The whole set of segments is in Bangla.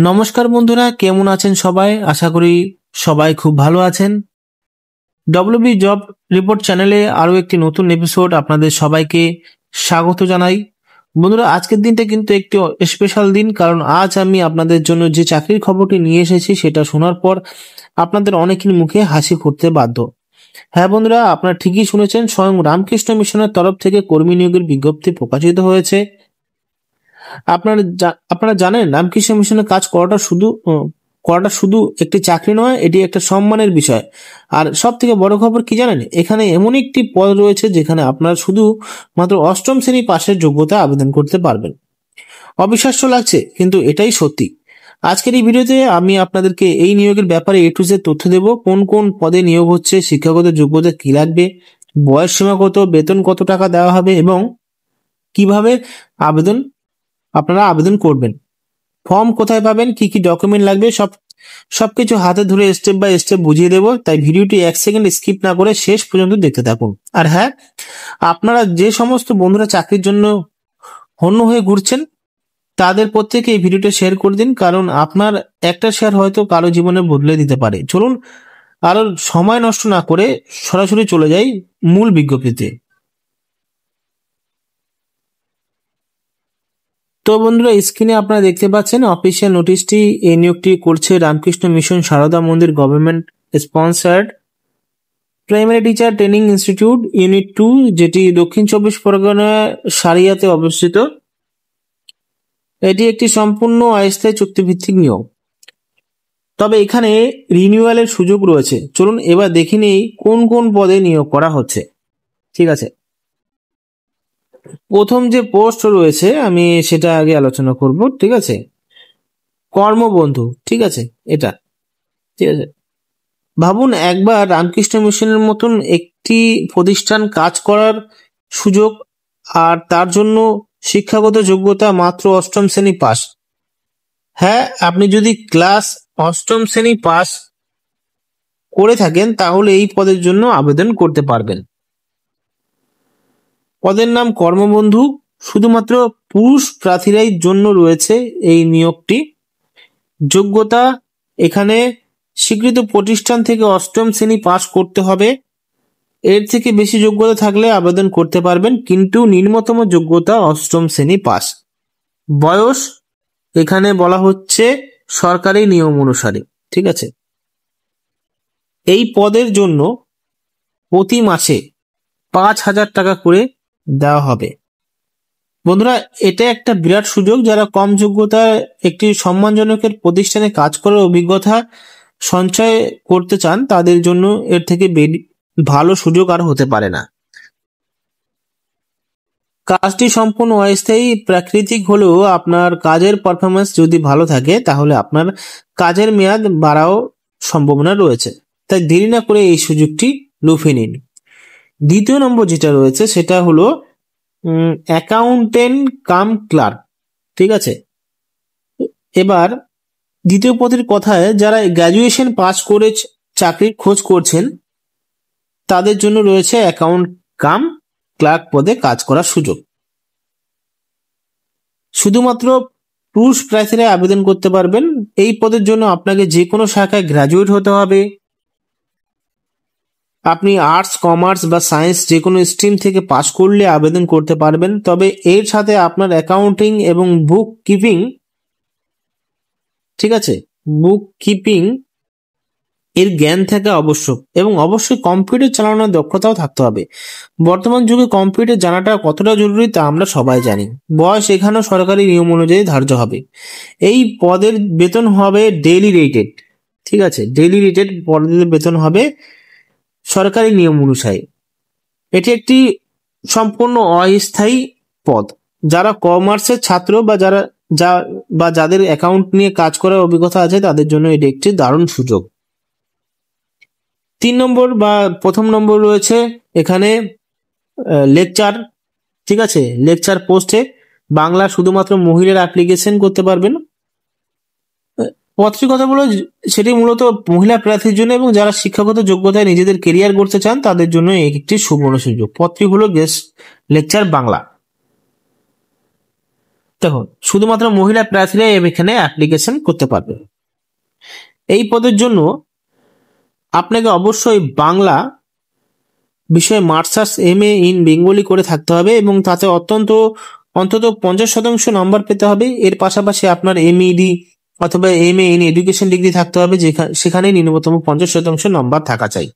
নমস্কার বন্ধুরা, কেমন আছেন সবাই? আশা করি সবাই খুব ভালো আছেন। ডব্লিউবি জব রিপোর্ট চ্যানেলে আরও একটি নতুন এপিসোড আপনাদের সবাইকে স্বাগত জানাই। বন্ধুরা, আজকের দিনটা কিন্তু একটি স্পেশাল দিন, কারণ আজ আমি আপনাদের জন্য যে চাকরির খবরটি নিয়ে এসেছি সেটা শোনার পর আপনাদের অনেকের মুখে হাসি ফুটতে বাধ্য। হ্যাঁ বন্ধুরা, আপনারা ঠিকই শুনেছেন, স্বয়ং রামকৃষ্ণ মিশনের তরফ থেকে কর্মী নিয়োগের বিজ্ঞপ্তি প্রকাশিত হয়েছে। আপনারা জানেন, রামকৃষ্ণ মিশনের কাজ করাটা শুধু একটি চাকরি নয়, এটি একটা সম্মানের বিষয়। আর সব থেকে বড় খবর কি জানেন, এখানে এমন একটি পদ রয়েছে যেখানে আপনারা শুধু মাত্র অষ্টম শ্রেণী পাশের যোগ্যতা আবেদন করতে পারবেন। অবিশ্বাস্য লাগছে, কিন্তু এটাই সত্যি। আজকের এই ভিডিওতে আমি আপনাদেরকে এই নিয়োগের ব্যাপারে এ টু জেড তথ্য দেব। কোন কোন পদে নিয়োগ হচ্ছে, শিক্ষাগত যোগ্যতা কি লাগবে, বয়স সীমা কত, বেতন কত টাকা দেওয়া হবে এবং কিভাবে আপনারা আবেদন করবেন, ফর্ম কোথায় পাবেন, কি কি ডকুমেন্ট লাগবে, সবকিছু হাতে ধরে স্টেপ বাই স্টেপ বুঝিয়ে দেবো। তাই ভিডিওটি 1 সেকেন্ড স্কিপ না করে শেষ পর্যন্ত দেখতে থাকুন। আর হ্যাঁ, আপনারা যে সমস্ত বন্ধুরা চাকরির জন্য হন্য হয়ে ঘুরছেন তাদের প্রত্যেকে এই ভিডিওটা শেয়ার করে দিন, কারণ আপনার একটা শেয়ার হয়তো কারো জীবনে বদলে দিতে পারে। চলুন আর সময় নষ্ট না করে সরাসরি চলে যাই মূল বিজ্ঞপ্তিতে। তো বন্ধুরা, স্ক্রিনে আপনারা দেখতে পাচ্ছেন অফিসিয়াল নোটিশটি। এই নিয়োগটি করছে রামকৃষ্ণ মিশন সারদা মন্দির government sponsored primary teacher training institute unit 2, যেটি দক্ষিণ 24 পরগনা সারিয়াতে অবস্থিত। এটি একটি সম্পূর্ণ অস্থায়ী চুক্তিভিত্তিক নিয়োগ, তবে এখানে রিনিউয়ালের সুযোগ রয়েছে। চলুন এবার দেখে নেই কোন কোন পদে নিয়োগ করা হচ্ছে। ঠিক আছে, প্রথম যে পোস্ট রয়েছে আমি সেটা আগে আলোচনা করব। ঠিক আছে, কর্মবন্ধু। ঠিক আছে, এটা ঠিক আছে। ভাবুন একবার, রামকৃষ্ণ মিশনের মতন একটি প্রতিষ্ঠান কাজ করার সুযোগ, আর তার জন্য শিক্ষাগত যোগ্যতা মাত্র অষ্টম শ্রেণী পাস। হ্যাঁ, আপনি যদি ক্লাস অষ্টম শ্রেণী পাস করে থাকেন তাহলে এই পদের জন্য আবেদন করতে পারবেন। পদের নাম কর্মবন্ধু। শুধুমাত্র পুরুষ প্রার্থীরাই জন্য রয়েছে এই নিয়োগটি। যোগ্যতা, এখানে স্বীকৃত প্রতিষ্ঠান থেকে অষ্টম শ্রেণী পাস করতে হবে। এর থেকে বেশি যোগ্যতা থাকলে আবেদন করতে পারবেন, কিন্তু নিম্নতম যোগ্যতা অষ্টম শ্রেণী পাস। বয়স, এখানে বলা হচ্ছে সরকারি নিয়ম অনুসারে। ঠিক আছে, এই পদের জন্য প্রতি মাসে 5,000 টাকা করে দেওয়া হবে। বন্ধুরা, এটা একটা বিরাট সুযোগ। যারা কম যোগ্যতায় একটি সম্মানজনকের প্রতিষ্ঠানে কাজ করার অভিজ্ঞতা সঞ্চয় করতে চান তাদের জন্য এর থেকে ভালো সুযোগ আর হতে পারে না। কাজটি সম্পূর্ণ অস্থায়ী প্রাকৃতিক হলেও আপনার কাজের পারফরমেন্স যদি ভালো থাকে তাহলে আপনার কাজের মেয়াদ বাড়াও সম্ভাবনা রয়েছে। তাই দেরি না করে এই সুযোগটি লুফে নিন। দ্বিতীয় নম্বর যেটা রয়েছে সেটা হলো অ্যাকাউন্টেন্ট কাম ক্লার্ক। ঠিক আছে, এবার দ্বিতীয় পদের কথায়, যারা গ্র্যাজুয়েশন পাস করে চাকরির খোঁজ করছেন তাদের জন্য রয়েছে অ্যাকাউন্ট কাম ক্লার্ক পদে কাজ করার সুযোগ। শুধুমাত্র পুরুষ প্রার্থীরা আবেদন করতে পারবেন। এই পদের জন্য আপনাকে যে কোনো শাখায় গ্র্যাজুয়েট হতে হবে। আপনি আর্টস, কমার্স বা সায়েন্স যে কোনো স্ট্রিম থেকে পাস করলে আবেদন করতে পারবেন। তবে এর সাথে আপনার অ্যাকাউন্টিং এবং বুক কিপিং, ঠিক আছে, বুক কিপিং এর জ্ঞান থাকা আবশ্যক, এবং অবশ্যই কম্পিউটার চালানোর দক্ষতাও থাকতে হবে। বর্তমান যুগে কম্পিউটার জানাটা কতটা জরুরি তা আমরা সবাই জানি। বয়স এখানেও সরকারি নিয়ম অনুযায়ী ধার্য হবে। এই পদের বেতন হবে ডেইলি রেটেড। ঠিক আছে, ডেইলি রেটেড পদের বেতন হবে সরকারি নিয়ম অনুসারে। এটি একটি সম্পূর্ণ অস্থায়ী পদ। যারা কমার্সের ছাত্র বা যাদের অ্যাকাউন্ট নিয়ে কাজ করার অভিজ্ঞতা আছে তাদের জন্য এটি একটি দারুণ সুযোগ। 3 নম্বর বা প্রথম নম্বর রয়েছে এখানে লেকচার। ঠিক আছে, লেকচার পোস্টে বাংলা শুধুমাত্র মহিলারা অ্যাপ্লিকেশন করতে পারবেন। পদটির কথা বলো, সেটি মূলত মহিলা প্রার্থীর জন্য এবং যারা শিক্ষাগত যোগ্যতায় নিজেদের কেরিয়ার গড়তে চান তাদের জন্য একটি সুবর্ণ সুযোগ। পদটি হলো গেস্ট লেকচার বাংলা। দেখুন, শুধুমাত্র মহিলা প্রার্থীরা এখানে অ্যাপ্লিকেশন করতে পারবে। এই পদের জন্য আপনাকে অবশ্যই বাংলা বিষয়ে মাস্টার্স MA ইন বেঙ্গলি করে থাকতে হবে এবং তাতে অন্তত 50% নম্বর পেতে হবে। এর পাশাপাশি আপনার MED অথবা MA ইন এডুকেশন ডিগ্রি থাকতে হবে, সেখানে ন্যূনতম 50% নম্বর থাকা চাই।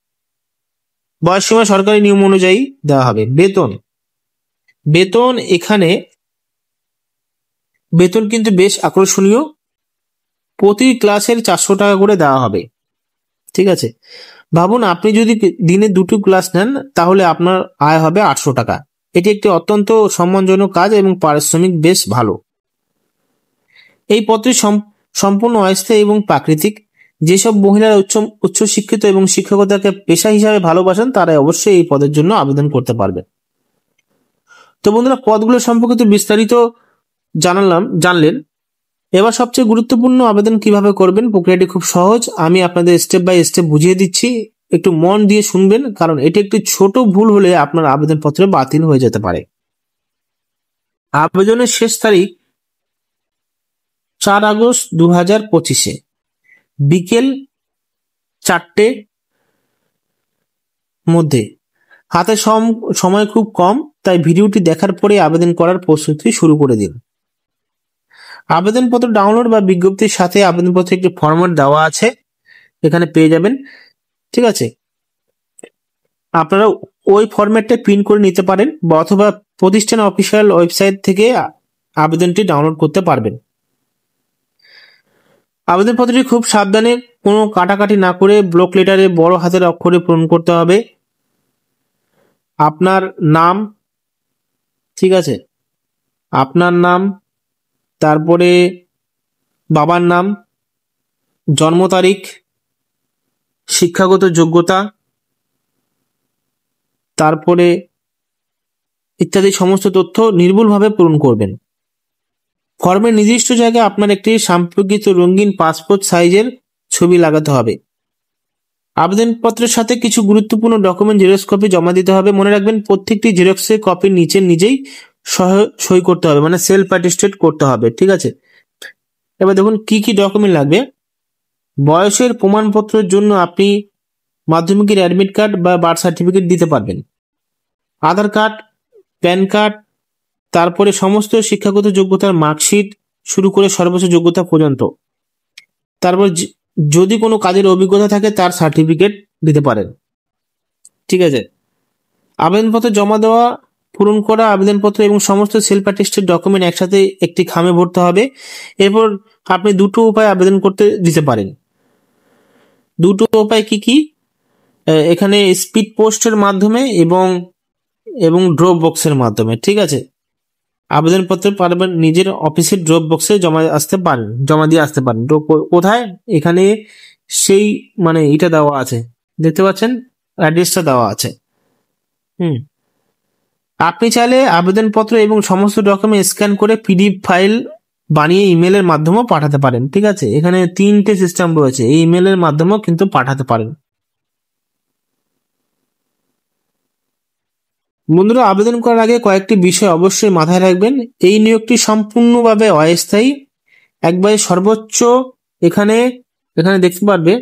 বয়সসীমা সরকারি নিয়ম অনুযায়ী দেওয়া হবে। বেতন এখানে কিন্তু বেশ আকর্ষণীয়। প্রতি ক্লাসের 400 টাকা করে দেওয়া হবে। ঠিক আছে, ভাবুন আপনি যদি দিনে 2টি ক্লাস নেন তাহলে আপনার আয় হবে 800 টাকা। এটি একটি অত্যন্ত সম্মানজনক কাজ এবং পারিশ্রমিক বেশ ভালো। এই পদটি সম্পূর্ণ অস্থায়ী এবং প্রাকৃতিক। যেসব মহিলারা উচ্চশিক্ষিত এবং শিক্ষকতাকে পেশা হিসাবে ভালোবাসেন তারা অবশ্যই এই পদের জন্য আবেদন করতে পারবেন। তো বন্ধুরা, পদগুলো সম্পর্কিত বিস্তারিত জানলেন। এবার সবচেয়ে গুরুত্বপূর্ণ, আবেদন কিভাবে করবেন। প্রক্রিয়াটি খুব সহজ, আমি আপনাদের স্টেপ বাই স্টেপ বুঝিয়ে দিচ্ছি, একটু মন দিয়ে শুনবেন, কারণ এটি একটি ছোট ভুল হলে আপনার আবেদনপত্র বাতিল হয়ে যেতে পারে। আবেদনের শেষ তারিখ 4 আগস্ট 2025 বিকেল 4টে মধ্যে। হাতে সময় খুব কম, তাই ভিডিওটি দেখার পরে আবেদন করার প্রস্তুতি শুরু করে দিন। আবেদনপত্র ডাউনলোড বা বিজ্ঞপ্তির সাথে আবেদনপত্রে একটি ফরম্যাট দেওয়া আছে, এখানে পেয়ে যাবেন। ঠিক আছে, আপনারা ওই ফরম্যাটটা প্রিন্ট করে নিতে পারেন বা অথবা প্রতিষ্ঠান অফিসিয়াল ওয়েবসাইট থেকে আবেদনটি ডাউনলোড করতে পারবেন। আবেদনপত্রটি খুব সাবধানে, কোনো কাটাকাটি না করে ব্লক লেটারে বড় হাতের অক্ষরে পূরণ করতে হবে। আপনার নাম, ঠিক আছে, আপনার নাম, তারপরে বাবার নাম, জন্ম তারিখ, শিক্ষাগত যোগ্যতা, তারপরে ইত্যাদি সমস্ত তথ্য নির্ভুলভাবে পূরণ করবেন। ফর্মের নির্দিষ্ট জায়গায় আপনার একটি সম্পর্কিত রঙিন পাসপোর্ট সাইজের ছবি লাগাতে হবে। আবেদনপত্রের সাথে কিছু গুরুত্বপূর্ণ ডকুমেন্ট জেরক্স কপি জমা দিতে হবে। মনে রাখবেন, প্রত্যেকটি জেরক্সের কপির নিচে নিজেই সই করতে হবে, মানে সেলফ অ্যাটেস্টেড করতে হবে। ঠিক আছে, এবার দেখুন কি কি ডকুমেন্ট লাগবে। বয়সের প্রমাণপত্রের জন্য আপনি মাধ্যমিকের অ্যাডমিট কার্ড বা বার্থ সার্টিফিকেট দিতে পারবেন। আধার কার্ড, প্যান কার্ড, তারপরে সমস্ত শিক্ষাগত যোগ্যতার মার্কশিট শুরু করে সর্বোচ্চ যোগ্যতা পর্যন্ত। তারপর যদি কোনো কাজের অভিজ্ঞতা থাকে তার সার্টিফিকেট দিতে পারেন। ঠিক আছে, আবেদনপত্র জমা দেওয়া, পূরণ করা আবেদনপত্র এবং সমস্ত সেলফ অ্যাটেস্টেড ডকুমেন্ট একসাথে একটি খামে ভরতে হবে। এরপর আপনি দুটো উপায় আবেদন করতে দিতে পারেন। দুটো উপায় কি কি? এখানে স্পিড পোস্টের মাধ্যমে এবং ড্রপ বক্সের মাধ্যমে। ঠিক আছে, আবেদনপত্র পারবেন নিজের অফিসের ড্রপ বক্সে জমা দিয়ে আসতে পারেন। তো কোথায়? এখানে সেই মানে এটা দেওয়া আছে, দেখতে পাচ্ছেন অ্যাড্রেসটা দেওয়া আছে। আপনি চাইলে আবেদনপত্র এবং সমস্ত ডকুমেন্ট স্ক্যান করে PDF ফাইল বানিয়ে ইমেলের মাধ্যমেও পাঠাতে পারেন। ঠিক আছে, এখানে 3টে সিস্টেম রয়েছে, এই ইমেলের মাধ্যমেও কিন্তু পাঠাতে পারেন। বন্ধুরা, আবেদন করার আগে কয়েকটি বিষয় অবশ্যই মাথায় রাখবেন। এই নিয়োগটি সম্পূর্ণভাবে অস্থায়ী, একবারে সর্বোচ্চ এখানে দেখতে পারবে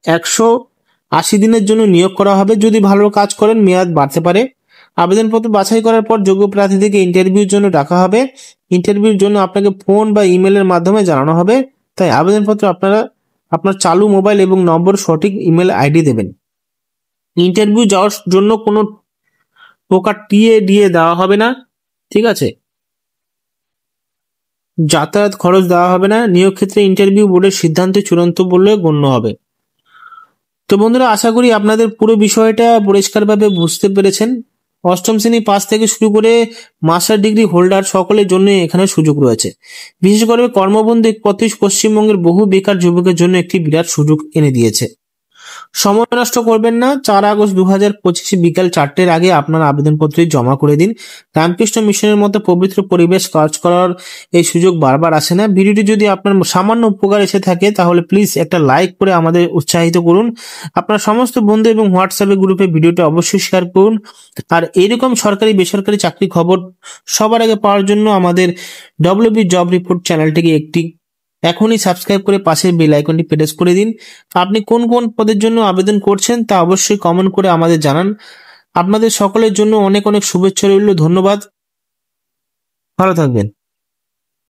180 দিনের জন্য নিয়োগ করা হবে। যদি ভালো কাজ করেন মেয়াদ বাড়তে পারে। আবেদনপত্র বাছাই করার পর যোগ্য প্রার্থীদেরকে ইন্টারভিউর জন্য ডাকা হবে। ইন্টারভিউর জন্য আপনাকে ফোন বা ইমেলের মাধ্যমে জানানো হবে। তাই আবেদনপত্র আপনার চালু মোবাইল এবং নম্বর সঠিক ইমেল আইডি দেবেন। ইন্টারভিউ যাওয়ার জন্য কোনো প্রকার টিএ দেওয়া হবে না। ঠিক আছে, যাতায়াত খরচ দেওয়া হবে না। নিয়োগ ক্ষেত্রে ইন্টারভিউ বোর্ডের সিদ্ধান্ত চূড়ান্ত বলে গণ্য হবে। তো বন্ধুরা, আশা করি আপনাদের পুরো বিষয়টা পরিষ্কারভাবে বুঝতে পেরেছেন। অষ্টম শ্রেণী পাস থেকে শুরু করে মাস্টার ডিগ্রি হোল্ডার সকলের জন্য এখানে সুযোগ রয়েছে। বিশেষ করে কর্মবন্ধু পথে পশ্চিমবঙ্গের বহু বেকার যুবকের জন্য একটি বিরাট সুযোগ এনে দিয়েছে। সময় নষ্ট করবেন না। 4 আগস্ট 2025 বিকাল 4টের আগে আপনার আবেদনপত্রটি জমা করে দিন। রামকৃষ্ণ মিশনের মতো পবিত্র পরিবেশ কাজ করার এই সুযোগ বারবার আসে না। ভিডিওটি যদি আপনার সামান্য উপকার এসে থাকে তাহলে প্লিজ একটা লাইক করে আমাদের উৎসাহিত করুন। আপনার সমস্ত বন্ধু এবং হোয়াটসঅ্যাপে গ্রুপে ভিডিওটি অবশ্যই শেয়ার করুন। আর এইরকম সরকারি বেসরকারি চাকরি খবর সবার আগে পাওয়ার জন্য আমাদের ডব্লিউবি জব রিপোর্ট চ্যানেলটিকে এখনই সাবস্ক্রাইব করে পাশের বেল আইকনটি প্রেস করে দিন। আপনি কোন কোন পদের জন্য আবেদন করছেন তা অবশ্যই কমেন্ট করে আমাদের জানান। আপনাদের সকলের জন্য অনেক অনেক শুভেচ্ছা রইল। ধন্যবাদ। ভালো থাকবেন।